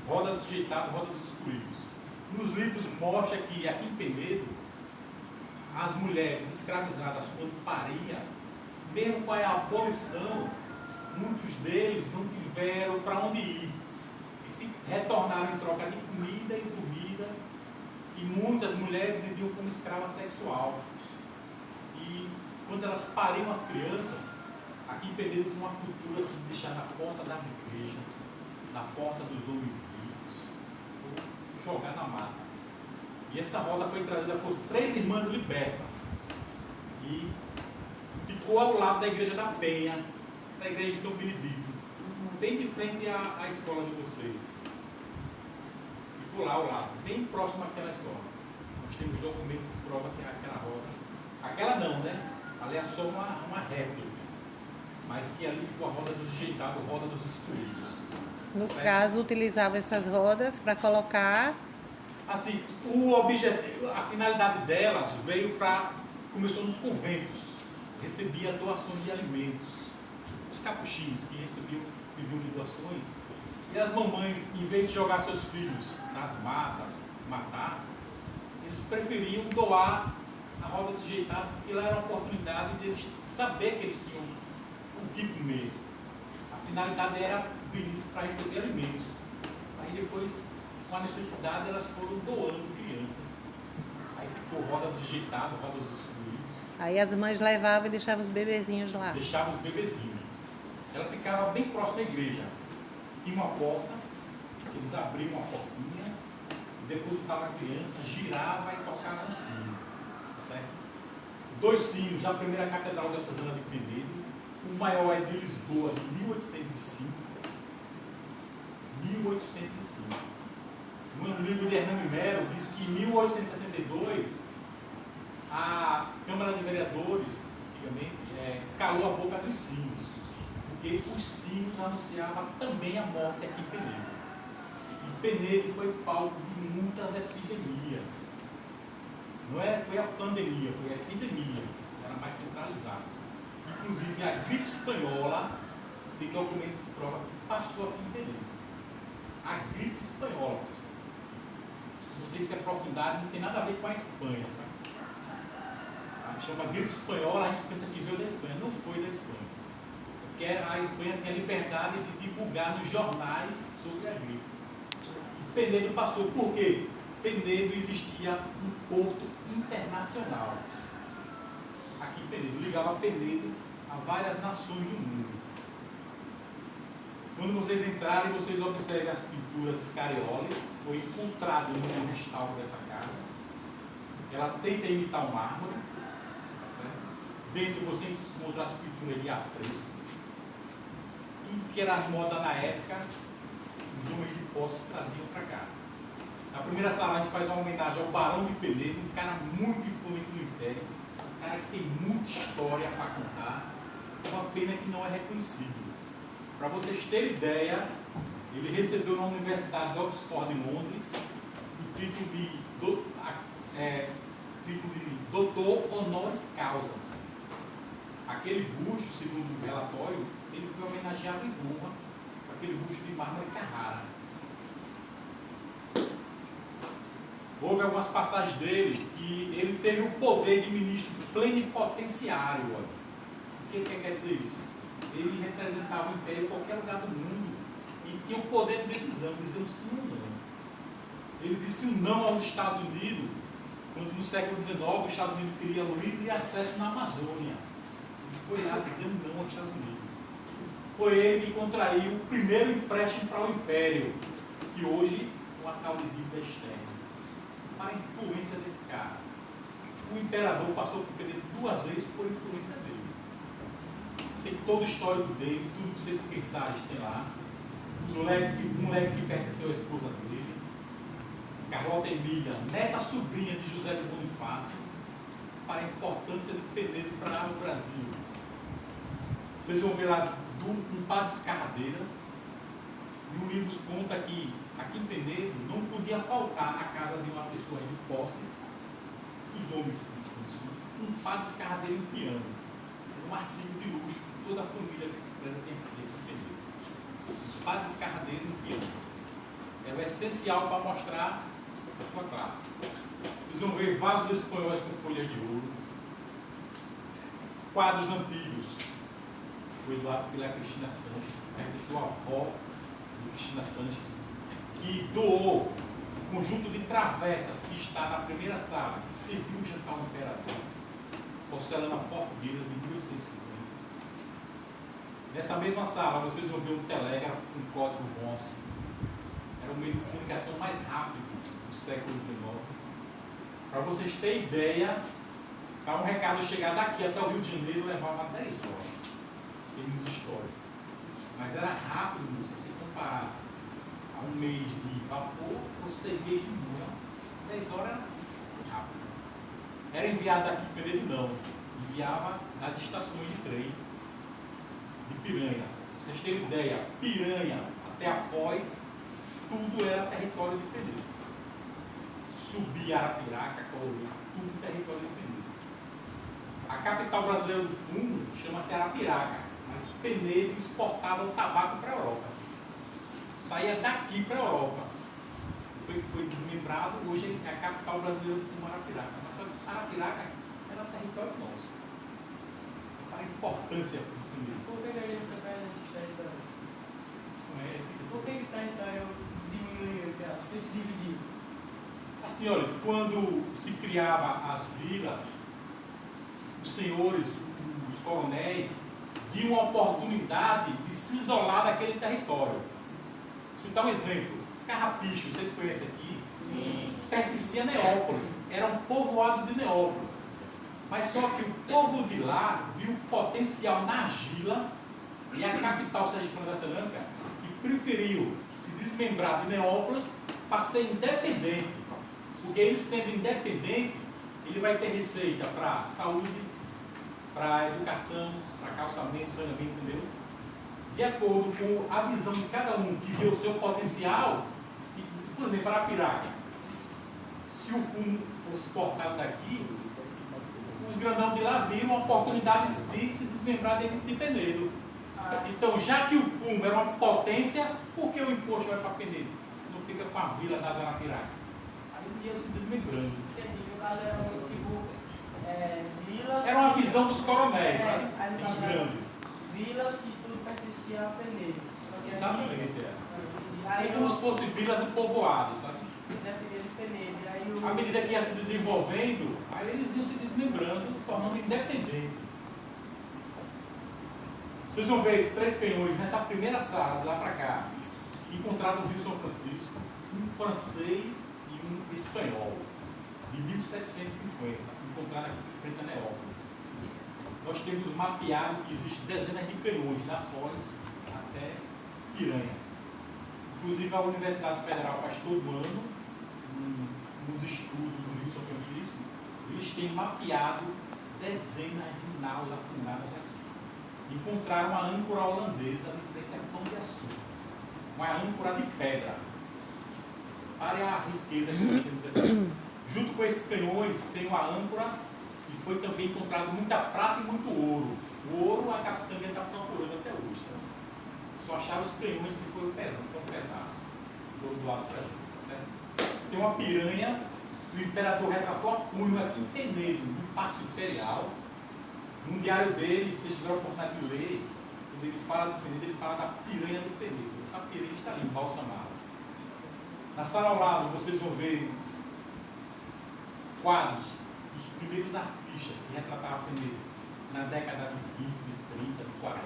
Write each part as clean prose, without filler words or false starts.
Roda dos Dejeitados, Roda dos Excluídos. Nos livros mostra que aqui em Penedo, as mulheres escravizadas quando pariam, mesmo com a abolição, muitos deles não tiveram para onde ir. E retornaram em troca de comida e dormida. E muitas mulheres viviam como escrava sexual. E quando elas pariam as crianças, aqui em Penedo tem uma cultura assim, de deixar na porta das igrejas, na porta dos homens ricos, ou jogar na mata. E essa roda foi trazida por 3 irmãs libertas. E ficou ao lado da igreja da Penha, da igreja de São Benedito, bem de frente à escola de vocês. Ficou lá ao lado, bem próximo àquela escola. Nós temos documentos que provam que é aquela roda. Aquela não, né? Ali é só uma réplica. Mas que ali ficou a roda dos dejeitados, a roda dos excluídos. No caso, utilizava essas rodas para colocar. Assim, o objetivo, a finalidade delas veio para. Começou nos conventos, recebia doações de alimentos. Os capuchinhos que viviam de doações. E as mamães, em vez de jogar seus filhos nas matas, matar, eles preferiam doar a roda desajeitada, porque lá era uma oportunidade de eles saber que eles tinham o que comer. A finalidade era isso para receber alimentos. Aí depois, com a necessidade, elas foram doando crianças. Aí ficou roda desajeitada, roda dos excluídos. Aí as mães levavam e deixavam os bebezinhos lá. Deixavam os bebezinhos. Ela ficava bem próxima da igreja. Tinha uma porta, que eles abriam uma portinha, depositavam a criança, girava e tocava um sino. Tá certo? 2 sinos da primeira Catedral Diocesana de Penedo. O maior é de Lisboa, de 1805. 1805. No livro de Hernani Melo, diz que em 1862, a Câmara de Vereadores, antigamente, calou a boca dos sinos. Porque os sinos anunciavam também a morte aqui em Penedo. E Penedo foi palco de muitas epidemias. Não foi a pandemia, foi epidemias. Eram mais centralizadas. Inclusive a gripe espanhola, tem documentos que provam que passou aqui em Penedo. A gripe espanhola, pessoal. Vocês se aprofundarem, não tem nada a ver com a Espanha, sabe? A gente chama gripe espanhola, a gente pensa que veio da Espanha. Não foi da Espanha. Porque a Espanha tem a liberdade de divulgar nos jornais sobre a gripe. E Penedo passou. Por quê? Penedo existia um porto internacional. Aqui em Penedo, ligava Penedo a várias nações do mundo. Quando vocês entrarem, vocês observem as pinturas carioles, foi encontrado no restauro dessa casa. Ela tenta imitar o mármore, tá certo? Dentro você encontra as pinturas de afresco. Tudo que era moda na época, os homens de posse traziam para cá. Na primeira sala a gente faz uma homenagem ao Barão de Penedo, um cara muito influente no Império, um cara que tem muita história para contar, uma pena que não é reconhecido. Para vocês terem ideia, ele recebeu na Universidade de Oxford, em Londres, o título de doutor honoris causa. Aquele busto, segundo o relatório, ele foi homenageado em Roma, aquele busto de mármore Carrara. Houve algumas passagens dele que ele teve o poder de ministro plenipotenciário. O que quer dizer isso? Ele representava o império em qualquer lugar do mundo e tinha o poder de decisão, dizendo sim ou não. Ele disse um não aos Estados Unidos, quando no século XIX os Estados Unidos queriam livre acesso na Amazônia. Ele foi lá dizer um não aos Estados Unidos. Foi ele que contraiu o primeiro empréstimo para o império, que hoje é uma tal de dívida externa. Para a influência desse cara. O imperador passou por perder 2 vezes por influência dele. Tem todo o histórico dele, tudo que vocês pensarem tem lá. Um moleque que pertenceu à esposa dele. Carlota Emília, neta sobrinha de José de Bonifácio, para a importância de Penedo para o Brasil. Vocês vão ver lá um par de escarradeiras. E o livro conta que aqui em Penedo não podia faltar na casa de uma pessoa de posses, os homens um par de escarradeira e um piano. Um artigo de luxo que toda a família que se preza tem aqui em Penedo. Um par de escarradeira e um piano. o essencial para mostrar a sua classe. Vocês vão ver vasos espanhóis com folhas de ouro, quadros antigos, foi doado pela Cristina Sanches, pertenceu à avó de Cristina Sanches, que doou o conjunto de travessas que está na primeira sala, que serviu o jantar ao imperador, porcelana portuguesa de 1850. Nessa mesma sala, vocês vão ver um telégrafo com código Morse. Era o meio de comunicação mais rápido do século XIX. Para vocês terem ideia, para um recado chegar daqui até o Rio de Janeiro levava 10 horas, em termos históricos. Mas era rápido, se você comparasse a um mês de vapor ou 6 meses de mão. 10 horas era rápido. Era enviado daqui de Penedo, não. Enviava nas estações de trem de Piranhas. Vocês terem ideia, Piranha até a Foz, tudo era território de Penedo. Subir Arapiraca, Correio, tudo território de Penedo. A capital brasileira do fumo chama-se Arapiraca, mas Penedo exportava o tabaco para a Europa. Saía daqui para a Europa. Depois que foi desmembrado, hoje é a capital brasileira do fumo, Arapiraca. Mas só que Arapiraca era território nosso. Para a importância do Penedo. Por que a gente fica caindo nesses territórios? Por que o território diminuiu, que se dividiu? Assim, olha, quando se criava as vilas, os senhores, os coronéis, viam uma oportunidade de se isolar daquele território. Vou citar um exemplo. Carrapicho, vocês conhecem aqui? Sim. Pertencia a Neópolis. Era um povoado de Neópolis. Mas só que o povo de lá viu o potencial na argila e a capital sergipana da cerâmica e preferiu se desmembrar de Neópolis para ser independente. Porque ele sendo independente, ele vai ter receita para saúde, para educação, para calçamento, saneamento, entendeu? De acordo com a visão de cada um que vê o seu potencial, e, por exemplo, Arapiraca, se o fumo fosse exportado daqui, os grandão de lá viram uma oportunidade de se desmembrar de Penedo. Então, já que o fumo era uma potência, por que o imposto vai para Penedo? Não fica com a vila das Arapiraca? Aí ia se desmembrando. Entendi. No caso era tipo vilas. Era uma visão dos coronéis, É, sabe? aí no Dos caso grandes. Vilas que tudo pertencia a Penedo. Só que Exatamente, é. Aí É como se fossem vilas e povoados, sabe? dependia de Penedo. E aí o... À medida que ia se desenvolvendo, aí eles iam se desmembrando, tornando independente. Vocês vão ver 3 canhões nessa primeira sala, de lá para cá, encontrados no Rio São Francisco, um francês e um espanhol, de 1750, encontrados aqui de frente a Neópolis. Nós temos mapeado que existem dezenas de canhões da Foz até Piranhas. Inclusive a Universidade Federal faz todo ano, nos estudos do Rio São Francisco, eles têm mapeado dezenas de naus afundadas aqui. Encontraram uma âncora holandesa de frente a Pão de Açúcar, uma âncora de pedra. Para a riqueza que nós temos aqui. Junto com esses canhões tem uma âncora e foi também encontrado muita prata e muito ouro. O ouro a capitania está procurando até hoje. Sabe? Só acharam os canhões que foram pesados, são pesados. Do lado para a gente, tá certo? Tem uma piranha, o imperador retratou a punho aqui em Penedo, no Paço Imperial. No diário dele, se vocês tiverem a oportunidade de ler, quando ele fala do Penedo, ele fala da piranha do Penedo. Essa piranha está ali, embalsamada. Na sala ao lado, vocês vão ver quadros dos primeiros artistas que retratavam Penedo na década de 20, de 30, de 40.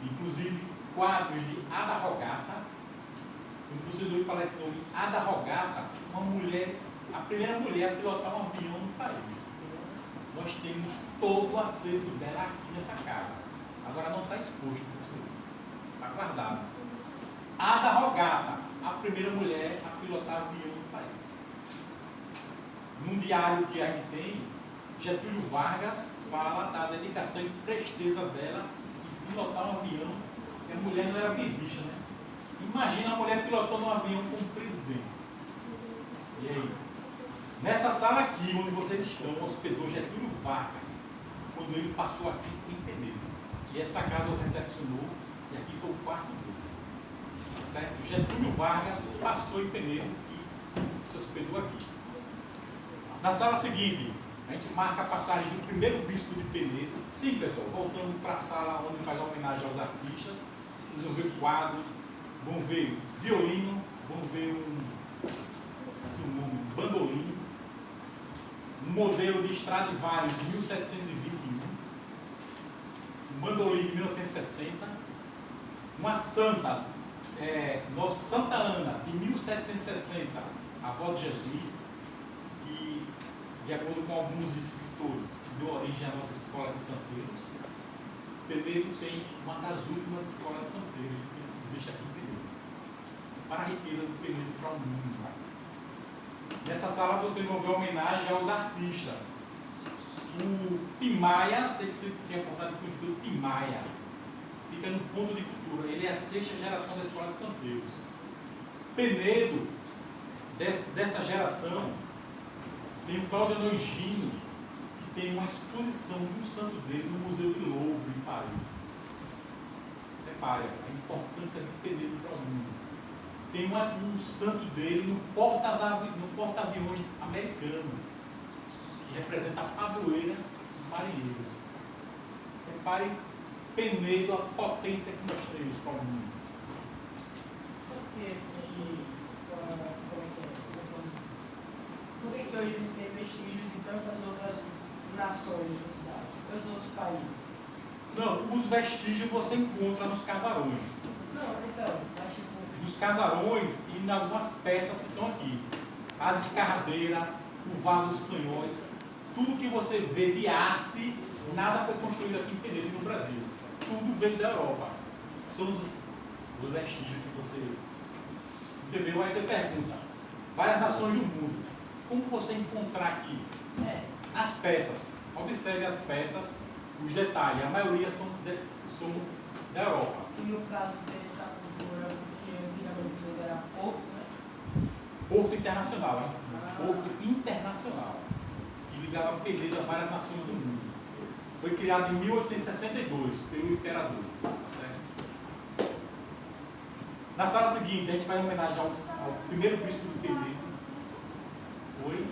Inclusive, quadros de Ada Rogata. Quando vocês ouviram falar esse nome, Ada Rogata, uma mulher, a primeira mulher a pilotar um avião no país. Nós temos todo o acervo dela aqui nessa casa. Agora não está exposto para você. Está guardado. Ada Rogata, a primeira mulher a pilotar avião no país. Num diário que a gente tem, Getúlio Vargas fala da dedicação e presteza dela em pilotar um avião, e a mulher não era bem vista, né? Imagina a mulher pilotando um avião como presidente. E aí? Nessa sala aqui, onde vocês estão, hospedou Getúlio Vargas, quando ele passou aqui em Penedo. E essa casa o recepcionou, e aqui foi o quarto dele. certo? Getúlio Vargas passou em Penedo e se hospedou aqui. Na sala seguinte, a gente marca a passagem do primeiro bispo de Penedo. Sim, pessoal, voltando para a sala onde faz a homenagem aos artistas, vocês vão ver quadros, vão ver violino, vão ver um bandolim, um modelo de Stradivarius de 1721, um bandolim de 1960, uma santa, Santa Ana, de 1760, a avó de Jesus, que, de acordo com alguns escritores, deu origem à nossa escola de santeiros. Penedo tem uma das últimas escolas de santeiros que existe aqui em Penedo, para a riqueza do Penedo para o mundo. Nessa sala vocês vão ver homenagem aos artistas. O Tim Maia, não sei se você tem a oportunidade de conhecer o Tim Maia, fica no Ponto de Cultura. Ele é a 6ª geração da Escola de Santeiros. Penedo, dessa geração, tem o Cláudio Noigino, que tem uma exposição de um santo dele no Museu de Louvre, em Paris. Repare a importância de Penedo para o mundo. Tem um santo dele no porta-aviões americano, que representa a padroeira dos marinheiros. Repare, Penedo, a potência que nós temos para o mundo. Por que hoje a gente tem vestígios de tantas outras nações na cidade, tantos outros países? Não, os vestígios você encontra nos casarões. Não, então, mas tipo... Nos casarões e em algumas peças que estão aqui. As escarradeiras, os vasos espanhóis, tudo que você vê de arte, nada foi construído aqui em Penedo e no Brasil. Tudo veio da Europa. São os vestígios que você... Entendeu? Aí você pergunta, várias nações do mundo, como você encontrar aqui as peças? Observe as peças, os detalhes, a maioria são da Europa. E no caso dessa cultura, que antigamente era Porto, né? Porto Internacional, hein? Porto Internacional, que ligava Penedo a várias nações do mundo. Foi criado em 1862 pelo imperador. Tá certo? Na sala seguinte, a gente vai homenagear ao primeiro bispo de Penedo. Oi?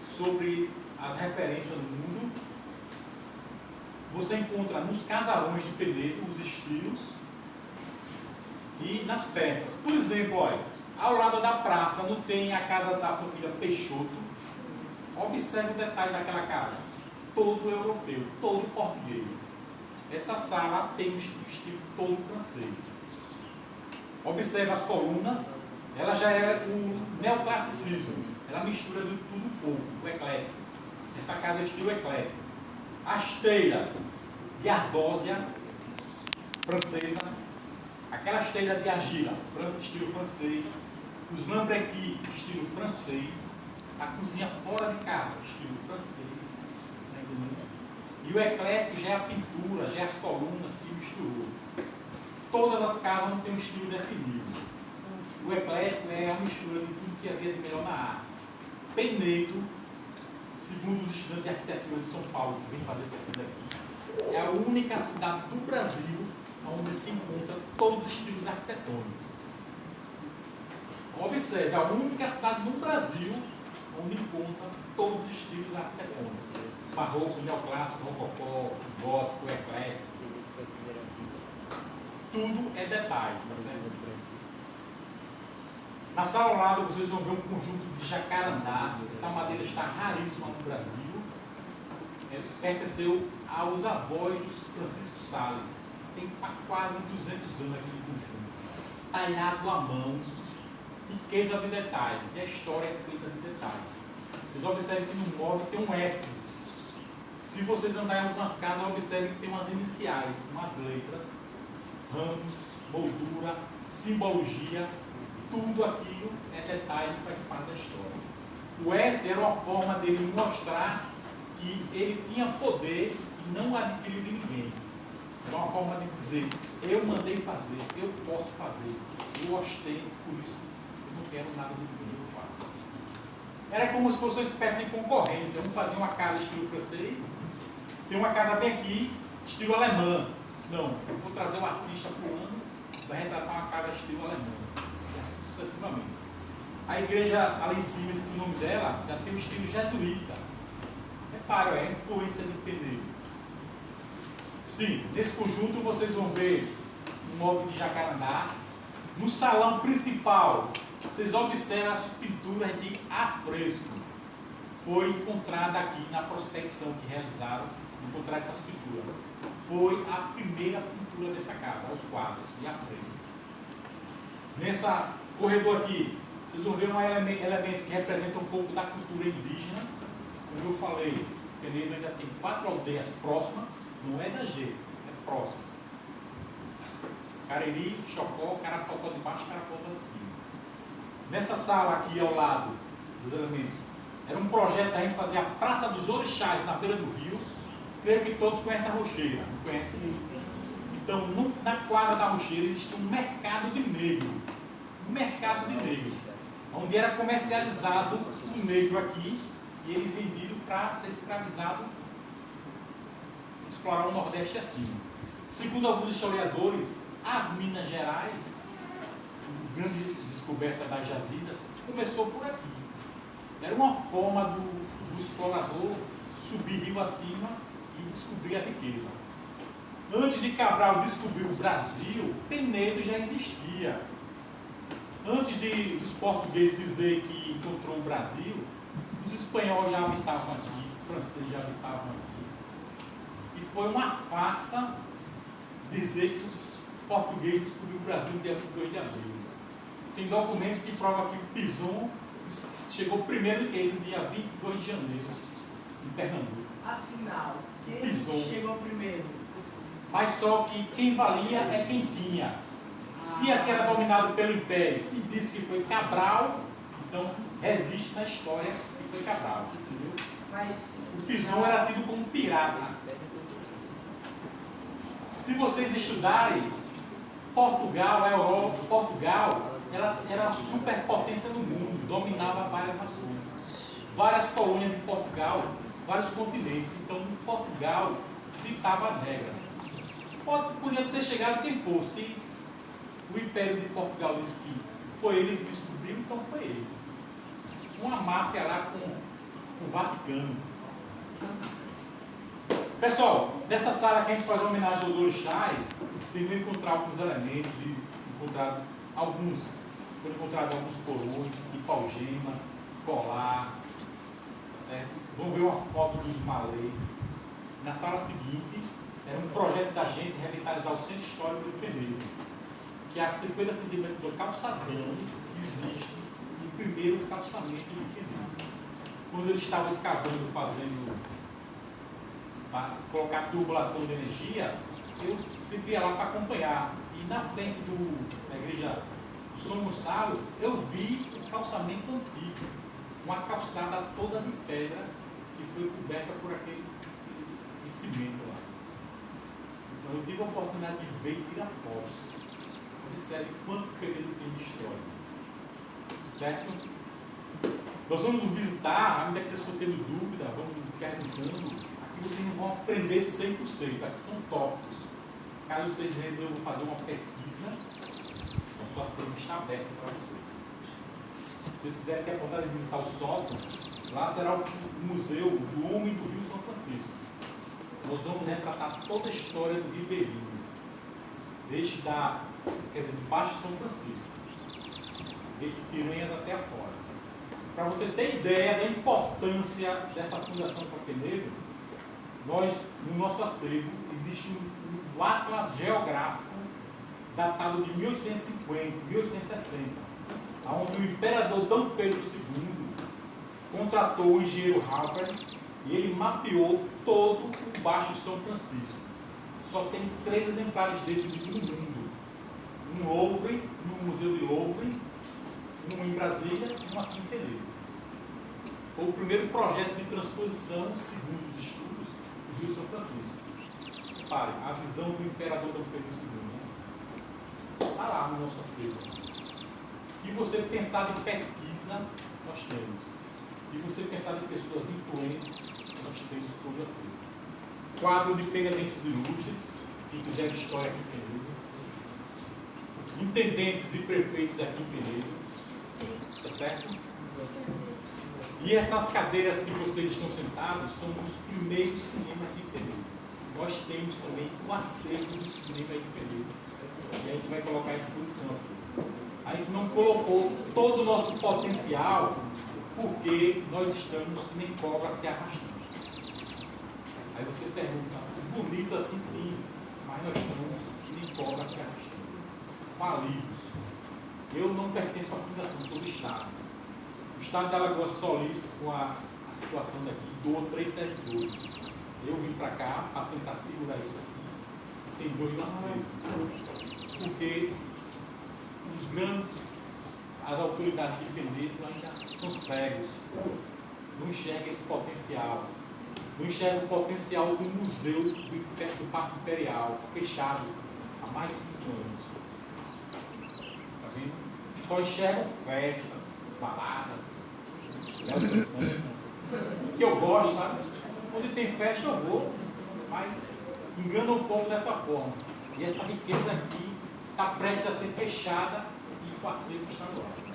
Sobre as referências no mundo, você encontra nos casarões de Penedo os estilos e nas peças. Por exemplo, olha, ao lado da praça não tem a casa da família Peixoto. Observe o detalhe daquela casa. Todo europeu, todo português. Essa sala tem um estilo todo francês. Observe as colunas, ela já é o neoclassicismo. Ela mistura de tudo um pouco, o eclético. Essa casa é estilo eclético. As telhas de ardósia francesa, aquelas telhas de argila, estilo francês, os lambrequis, estilo francês, a cozinha fora de casa, estilo francês, tá entendendo? E o eclético já é a pintura, já é as colunas que misturou. Todas as casas não têm um estilo definido. O eclético é a mistura de tudo que havia de melhor na arte. Penedo, segundo os estudantes de arquitetura de São Paulo que vêm fazer pesquisa aqui, é a única cidade do Brasil onde se encontra todos os estilos arquitetônicos. Observe, a única cidade no Brasil onde encontra todos os estilos arquitetônicos. Barroco, neoclássico, rococó, gótico, eclético. Tudo é detalhe, tá certo? Na sala ao lado vocês vão ver um conjunto de jacarandá. Essa madeira está raríssima no Brasil. Pertenceu aos avós dos Francisco Sales. Tem quase 200 anos aqui no conjunto. Talhado à mão, riqueza de detalhes. E a história é feita de detalhes. Vocês observem que no móvel tem um S. Se vocês andarem em algumas casas, observem que tem umas iniciais, umas letras, ramos, moldura, simbologia. Tudo aquilo é detalhe que faz parte da história. O S era uma forma dele mostrar que ele tinha poder e não adquiriu de ninguém. Era uma forma de dizer, eu mandei fazer, eu posso fazer, eu ostento, por isso eu não quero nada do que eu faço. Era como se fosse uma espécie de concorrência. Um fazia uma casa estilo francês, tem uma casa bem aqui, estilo alemã. Não, eu vou trazer o artista fulano, vai retratar uma casa estilo alemã. E assim sucessivamente. A igreja ali em cima, esse é o nome dela, já tem o estilo jesuíta. Repara, é a influência do Penedo. Sim, nesse conjunto vocês vão ver um móvel de jacarandá. No salão principal, vocês observam as pinturas de afresco. Foi encontrada aqui na prospecção que realizaram, encontrar essas pinturas. Foi a primeira pintura dessa casa, aos quadros de afresco. Nessa corredor aqui, vocês vão ver elementos que representam um pouco da cultura indígena. Como eu falei, Penedo ainda tem 4 aldeias próximas, não é da G, é próximas. Cariri, Chocó, Carapotó de baixo e Carapotó de cima. Nessa sala aqui ao lado dos elementos, era um projeto da gente fazer a Praça dos Orixás na beira do rio. Creio que todos conhecem a Rocheira, não conhecem? Então, na quadra da Rocheira existia um mercado de negro. Um mercado de negro. Onde era comercializado o negro aqui e ele vendido para ser escravizado, explorar o Nordeste acima. Segundo alguns historiadores, as Minas Gerais, a grande descoberta das jazidas, começou por aqui. Era uma forma do explorador subir rio acima e descobrir a riqueza. Antes de Cabral descobrir o Brasil, Penedo já existia. Antes dos portugueses dizer que encontrou o Brasil, os espanhóis já habitavam aqui, os franceses já habitavam aqui. E foi uma farsa dizer que o português descobriu o Brasil no dia 22 de abril. Tem documentos que provam que o Pison chegou primeiro que ele, no dia 22 de janeiro, em Pernambuco. Afinal, quem Pison. chegou primeiro? Mas só que quem valia é quem tinha. Se aqui era dominado pelo Império e disse que foi Cabral, então resiste na história que foi Cabral. Entendeu? Mas O Pison era tido como pirata. Se vocês estudarem, Portugal, a Europa, Portugal, ela era a superpotência no mundo, dominava várias nações. Várias colônias de Portugal, vários continentes. Então, Portugal ditava as regras. Podia ter chegado quem fosse. O Império de Portugal disse que foi ele que descobriu, então foi ele. Uma máfia lá com o Vaticano. Pessoal, nessa sala que a gente faz uma homenagem aos orixás, vocês vão encontrar alguns elementos, foram encontrados alguns porões, hipalgemas, colar, tá certo? Vão ver uma foto dos malês. Na sala seguinte, era um projeto da gente revitalizar o centro histórico do Penedo, que a 50 centímetros do calçadão existe o primeiro calçamento do Penedo. Quando eles estavam escavando, para colocar tubulação de energia, eu sempre ia lá para acompanhar. E na frente da igreja do São Gonçalo, eu vi o calçamento antigo, uma calçada toda de pedra que foi coberta por aquele cimento lá. Então eu tive a oportunidade de ver e tirar fotos. Observe quanto período tem de história. Certo? Nós vamos visitar, à medida que vocês estão tendo dúvida, vamos perguntando. Aqui vocês não vão aprender 100%, aqui são tópicos. Caso vocês resolvam fazer uma pesquisa, então sua sede está aberta para vocês. Se vocês quiserem ter a vontade de visitar o sótão, lá será o Museu do Homem do Rio São Francisco. Nós vamos retratar toda a história do ribeirinho, de baixo de São Francisco, desde Piranhas até afora. Para você ter ideia da importância dessa fundação para Penedo, no nosso acervo, existe um atlas geográfico datado de 1850, 1860, onde o imperador Dom Pedro II contratou o engenheiro Harvard e ele mapeou todo o Baixo São Francisco. Só tem 3 exemplares desse livro no mundo. Um Louvre, no Museu de Louvre, um em Brasília e um aqui em Penedo. Foi o primeiro projeto de transposição, segundo os estudos, do Rio São Francisco. Repare, a visão do imperador Dom Pedro II. Está lá no nosso acervo. E você pensar em pesquisa, nós temos. E você pensar em pessoas influentes, nós temos todo aceito. Quadro de penedenses ilustres, que fizeram história aqui em Penedo. Intendentes e prefeitos aqui em Penedo. Tá certo? E essas cadeiras que vocês estão sentados são os primeiros cinemas aqui em Penedo. Nós temos também o acervo do cinema aqui em Penedo. E a gente vai colocar à disposição aqui. A gente não colocou todo o nosso potencial porque nós estamos que nem cobra se arrastando. Aí você pergunta, bonito assim sim, mas nós estamos que nem cobra se arrastando. Falidos. Eu não pertenço à fundação, sou do Estado. O Estado de Alagoas solícito com a situação daqui, doou 3 servidores. Eu vim para cá para tentar segurar isso aqui. Tem 2 no acervo. Porque as autoridades de Penedo ainda são cegos. Não enxergam esse potencial. Não enxergam o potencial do museu do Paço Imperial, fechado há mais de 5 anos. Está vendo? Só enxergam festas, baladas, que eu gosto, sabe? Onde tem festa eu vou, mas engana um pouco dessa forma. E essa riqueza aqui está prestes a ser fechada e o acervo está agora.